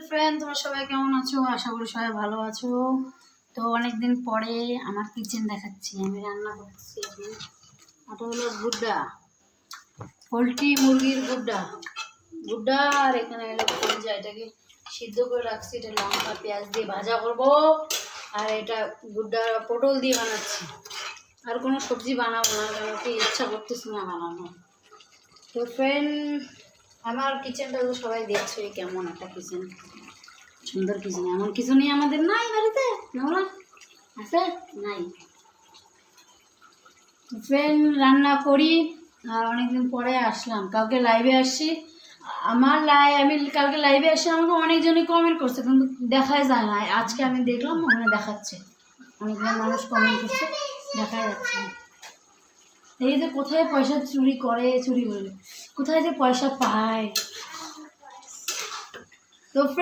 Friend, তোমরা সবাই কেমন আছো? আশা করি সবাই ভালো আছো। তো অনেকদিন পরে আমার কিচেন দেখাচ্ছি, আমি রান্না করছি। ওটা হলো গুড্ডা, পোলট্রি মুরগির গুড্ডা গুড্ডা আর এখানে হলো কলিজা। এটাকে সিদ্ধ করে রাখছি, এটা লঙ্কা পেঁয়াজ দিয়ে ভাজা করব। আর এটা গুড্ডা পটল দিয়ে বানাচ্ছি। আর কোনো সবজি বানাবো না, কারণ কি ইচ্ছা করতেছে না বানানো। তো ফ্রেন্ড, আমার কিচেনটা তো সবাই দেখছো কেমন একটা কিচেন, সুন্দর কিচেন। এমন কিছু নেই আমাদের নাই বাড়িতে, নোংরা আছে নাই। ফ্রেন্ড, রান্না করি আর অনেকদিন পরে আসলাম। কালকে লাইভে আসছি, আমি কালকে লাইভে আসছি, আমাকে অনেকজনই কমেন্ট করছে কিন্তু দেখাই যায় না। আজকে আমি দেখলাম ওখানে দেখাচ্ছে, অনেকজন মানুষ কমেন্ট করছে, দেখা যাচ্ছে। এই যে কোথায় পয়সা চুরি করে, কোথায় যে পয়সা পায়। তো